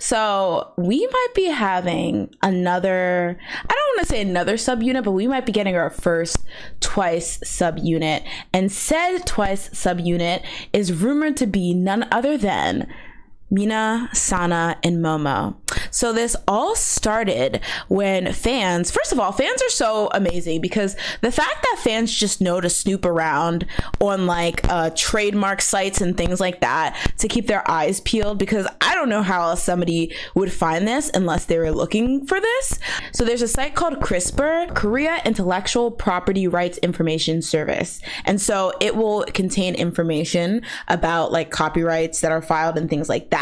So we might be having another, I don't want to say another subunit, but we might be getting our first Twice subunit. And said Twice subunit is rumored to be none other than Mina, Sana, and Momo. So this all started when fans, first of all, fans are so amazing because the fact that fans just know to snoop around on like trademark sites and things like that to keep their eyes peeled, because I don't know how else somebody would find this unless they were looking for this. So there's a site called CRISPR, Korea Intellectual Property Rights Information Service. And so it will contain information about like copyrights that are filed and things like that.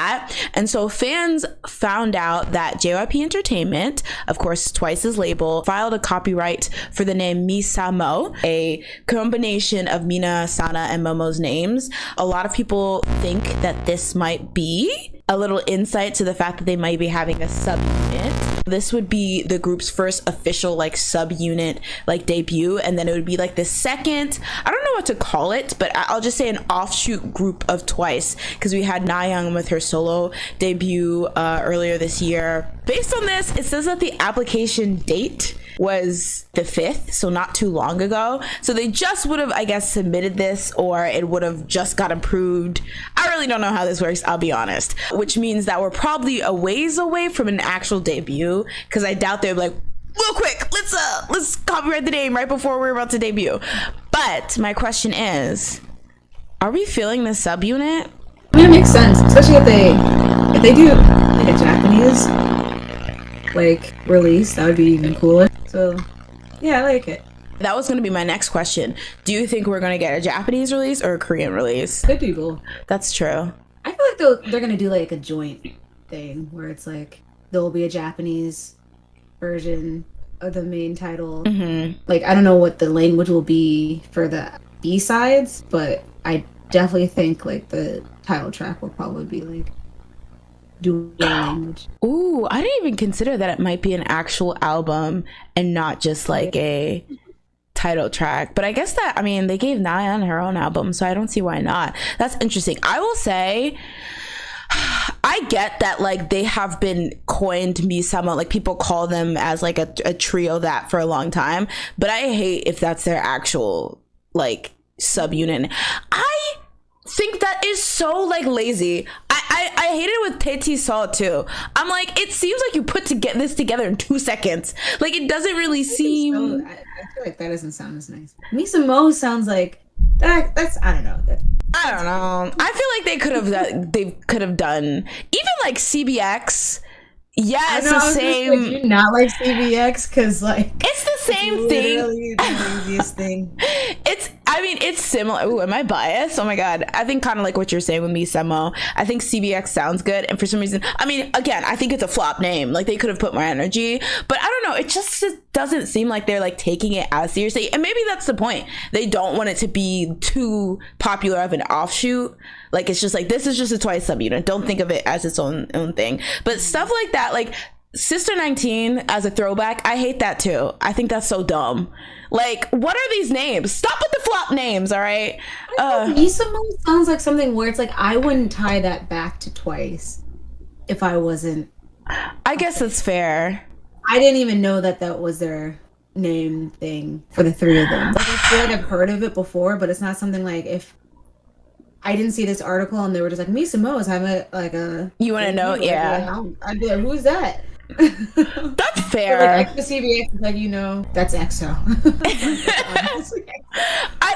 And so fans found out that JYP Entertainment, of course Twice's label, filed a copyright for the name MiSaMo, a combination of Mina, Sana, and Momo's names. A lot of people think that this might be a little insight to the fact that they might be having a subunit. This would be the group's first official like subunit like debut, and then it would be like the second, I don't know what to call it, but I'll just say an offshoot group of Twice, because we had Nayoung with her solo debut earlier this year. Based on this, it says that the application date was the 5th, so not too long ago. So they just would have, I guess, submitted this, or it would have just got approved. I really don't know how this works, I'll be honest. Which means that we're probably a ways away from an actual debut, because I doubt they're like, real quick, let's copyright the name right before we're about to debut. But my question is, are we feeling the subunit? I mean, it makes sense, especially if they do like a Japanese like release, that would be even cooler. So yeah, I like it. That was going to be my next question. Do you think we're going to get a Japanese release or a Korean release? Could be both. That's true. I feel like they're going to do like a joint thing where it's like there'll be a Japanese version of the main title. Mm-hmm. Like, I don't know what the language will be for the B-sides, but I definitely think like the title track will probably be like dual language. Ooh, I didn't even consider that it might be an actual album and not just like a title track. But I guess that, I mean, they gave Nayeon her own album, so I don't see why not. That's interesting. I will say, I get that like they have been coined MiSaMo, like people call them as like a trio that for a long time, but I hate if that's their actual like subunit. I think that is so like lazy. I hate it with Taeти Saw too. I'm like, it seems like you put this together in 2 seconds. Like, it doesn't really seem. I feel like that doesn't sound as nice. MiSaMo sounds like that's I don't know. I don't know. I feel like they could have done even like CBX. Yeah, it's the same. Like, do you not like CBX? Because like it's the same thing. Literally the laziest thing. It's similar. Ooh, am I biased? Oh my god. I think kind of like what you're saying with MiSaMo. I think CBX sounds good, and for some reason, I mean, again, I think it's a flop name. Like, they could have put more energy, but I don't know. It just doesn't seem like they're like taking it as seriously, and maybe that's the point. They don't want it to be too popular of an offshoot. Like, it's just like, this is just a Twice subunit. Don't think of it as its own thing. But stuff like that, like Sister 19 as a throwback, I hate that too. I think that's so dumb. Like, what are these names? Stop with the flop names, all right? MiSaMo sounds like something where it's like, I wouldn't tie that back to Twice if I wasn't. I guess that's fair. I didn't even know that was their name thing for the three of them. Like, I feel like I've heard of it before, but it's not something like, if I didn't see this article and they were just like, MiSaMo is having like a. You want to know? Yeah. I'd be like, who's that? That's fair. Like, extra CBX is like, that's EXO.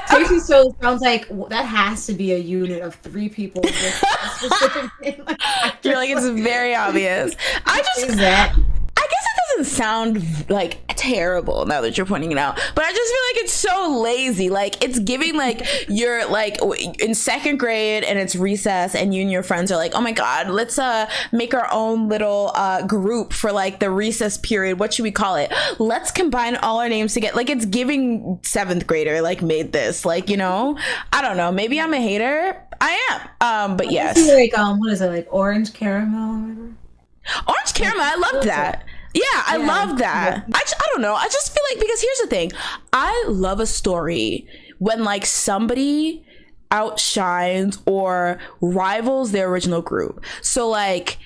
Taeji So sounds like that has to be a unit of 3 people with a specific name. You're like, it's very obvious. I guess it doesn't sound like terrible now that you're pointing it out, but I just feel like it's so lazy. Like, it's giving like you're like in 2nd grade and it's recess and you and your friends are like, oh my god, let's make our own little group for like the recess period. What should we call it? Let's combine all our names together. Like, it's giving 7th grader like made this, like, I don't know, maybe I'm a hater. I am, but yes. Like what is it, like orange caramel or whatever? Orange caramel, I loved that. Yeah, I love that. Yeah. I don't know. I just feel like, because here's the thing. I love a story when like somebody outshines or rivals their original group. So like,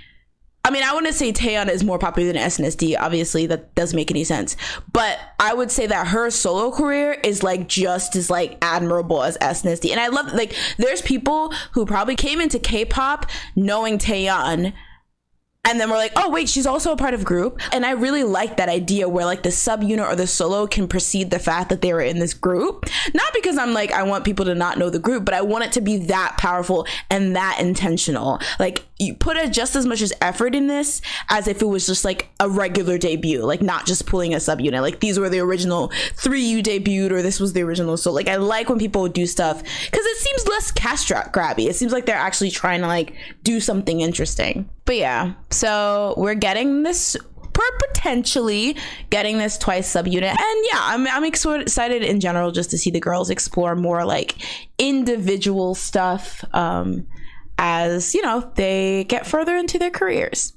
I mean, I want to say Taeyeon is more popular than SNSD. Obviously, that doesn't make any sense. But I would say that her solo career is like just as like admirable as SNSD. And I love, like, there's people who probably came into K-pop knowing Taeyeon, and then we're like, oh wait, she's also a part of group. And I really like that idea where like the subunit or the solo can precede the fact that they were in this group. Not because I'm like, I want people to not know the group, but I want it to be that powerful and that intentional. Like, you put just as much as effort in this as if it was just like a regular debut, like not just pulling a subunit. Like, these were the original 3 you debuted, or this was the original. So like, I like when people do stuff because it seems less cash grabby. It seems like they're actually trying to like do something interesting. But yeah, so we're getting this, potentially getting this Twice subunit, and yeah, I'm excited in general just to see the girls explore more like individual stuff as, you know, they get further into their careers.